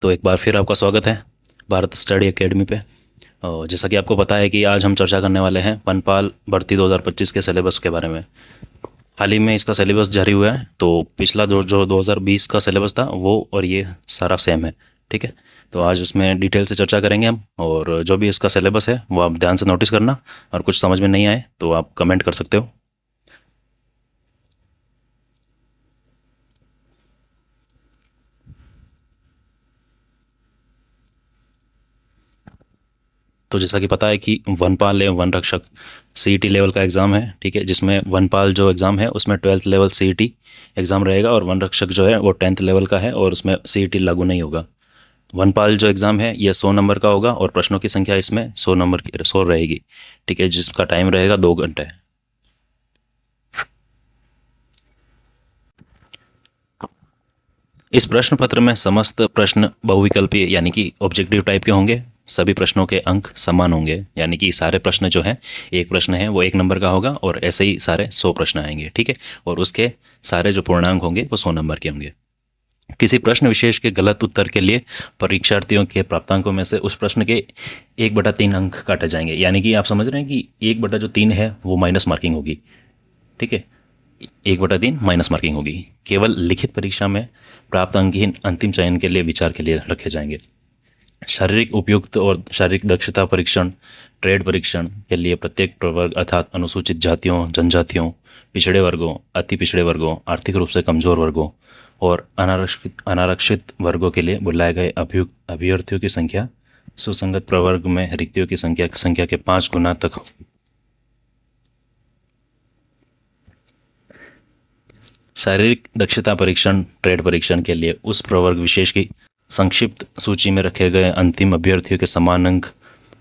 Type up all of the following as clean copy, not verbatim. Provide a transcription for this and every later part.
तो एक बार फिर आपका स्वागत है भारत स्टडी एकेडमी पे। और जैसा कि आपको पता है कि आज हम चर्चा करने वाले हैं वनपाल भर्ती 2025 के सिलेबस के बारे में। हाल ही में इसका सिलेबस जारी हुआ है, तो पिछला जो 2020 का सिलेबस था वो और ये सारा सेम है। ठीक है, तो आज उसमें डिटेल से चर्चा करेंगे हम, और जो भी इसका सिलेबस है वो आप ध्यान से नोटिस करना, और कुछ समझ में नहीं आए तो आप कमेंट कर सकते हो। तो जैसा कि पता है कि वनपाल एवं वन रक्षक सीईटी लेवल का एग्ज़ाम है। ठीक है, जिसमें वनपाल जो एग्ज़ाम है उसमें 12th लेवल सीईटी एग्ज़ाम रहेगा, और वन रक्षक जो है वो 10th लेवल का है और उसमें सीईटी लागू नहीं होगा। वनपाल जो एग्ज़ाम है ये 100 नंबर का होगा, और प्रश्नों की संख्या इसमें 100 नंबर की 100 रहेगी। ठीक है, जिसका टाइम रहेगा 2 घंटे। इस प्रश्न पत्र में समस्त प्रश्न बहुविकल्पीय यानी कि ऑब्जेक्टिव टाइप के होंगे। सभी प्रश्नों के अंक समान होंगे, यानी कि सारे प्रश्न जो हैं, एक प्रश्न है वो 1 नंबर का होगा, और ऐसे ही सारे 100 प्रश्न आएंगे। ठीक है, और उसके सारे जो पूर्णांक होंगे वो 100 नंबर के होंगे। किसी प्रश्न विशेष के गलत उत्तर के लिए परीक्षार्थियों के प्राप्तांकों में से उस प्रश्न के 1/3 अंक काटे जाएंगे। यानी कि आप समझ रहे हैं कि 1/3 है वो माइनस मार्किंग होगी। ठीक है, 1/3 माइनस मार्किंग होगी। केवल लिखित परीक्षा में प्राप्त अंक ही अंतिम चयन के लिए विचार के लिए रखे जाएंगे। शारीरिक उपयुक्त और शारीरिक दक्षता परीक्षण ट्रेड परीक्षण के लिए प्रत्येक प्रवर्ग अर्थात अनुसूचित जातियों, जनजातियों, पिछड़े वर्गों, अति पिछड़े वर्गों, आर्थिक रूप से कमजोर वर्गों और अनारक्षित वर्गों के लिए बुलाए गए अभ्यर्थियों की संख्या सुसंगत प्रवर्ग में रिक्तियों की संख्या के 5 गुना तक। शारीरिक दक्षता परीक्षण ट्रेड परीक्षण के लिए उस प्रवर्ग विशेष की संक्षिप्त सूची में रखे गए अंतिम अभ्यर्थियों के समान अंक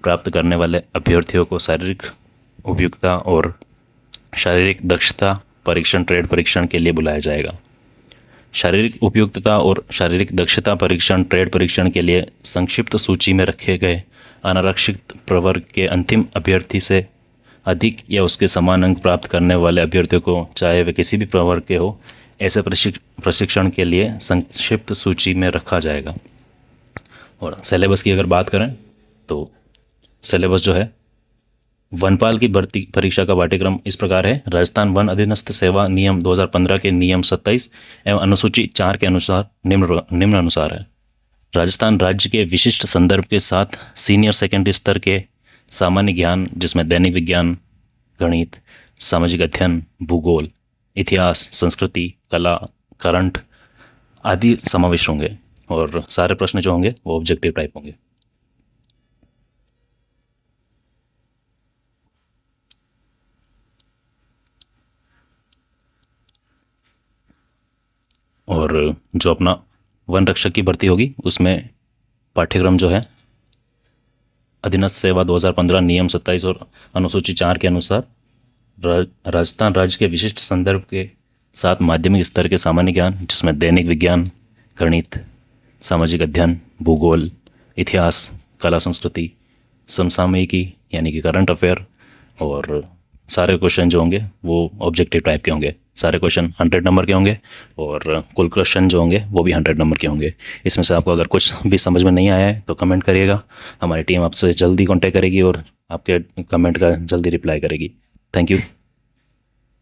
प्राप्त करने वाले अभ्यर्थियों को शारीरिक उपयुक्तता और शारीरिक दक्षता परीक्षण ट्रेड परीक्षण के लिए बुलाया जाएगा। शारीरिक उपयुक्तता और शारीरिक दक्षता परीक्षण ट्रेड परीक्षण के लिए संक्षिप्त सूची में रखे गए अनारक्षित प्रवर्ग के अंतिम अभ्यर्थी से अधिक या उसके समान अंक प्राप्त करने वाले अभ्यर्थियों को, चाहे वे किसी भी प्रवर्ग के हो, ऐसे प्रशिक्षण के लिए संक्षिप्त सूची में रखा जाएगा। और सिलेबस की अगर बात करें तो सिलेबस जो है वनपाल की भर्ती परीक्षा का पाठ्यक्रम इस प्रकार है। राजस्थान वन अधीनस्थ सेवा नियम 2015 के नियम 27 एवं अनुसूची 4 के अनुसार निम्न अनुसार है। राजस्थान राज्य के विशिष्ट संदर्भ के साथ सीनियर सेकेंडरी स्तर के सामान्य ज्ञान, जिसमें दैनिक विज्ञान, गणित, सामाजिक अध्ययन, भूगोल, इतिहास, संस्कृति, कला, करंट आदि समावेश होंगे, और सारे प्रश्न जो होंगे वो ऑब्जेक्टिव टाइप होंगे। और जो अपना वन रक्षक की भर्ती होगी उसमें पाठ्यक्रम जो है अधीनस्थ सेवा 2015 नियम 27 और अनुसूची 4 के अनुसार राजस्थान राज्य के विशिष्ट संदर्भ के साथ माध्यमिक स्तर के सामान्य ज्ञान, जिसमें दैनिक विज्ञान, गणित, सामाजिक अध्ययन, भूगोल, इतिहास, कला, संस्कृति, समसामयिकी यानी कि करंट अफेयर, और सारे क्वेश्चन जो होंगे वो ऑब्जेक्टिव टाइप के होंगे। सारे क्वेश्चन 100 नंबर के होंगे, और कुल क्वेश्चन जो होंगे वो भी 100 नंबर के होंगे। इसमें से आपको अगर कुछ भी समझ में नहीं आया है तो कमेंट करिएगा, हमारी टीम आपसे जल्दी कांटेक्ट करेगी और आपके कमेंट का जल्दी रिप्लाई करेगी। Thank you.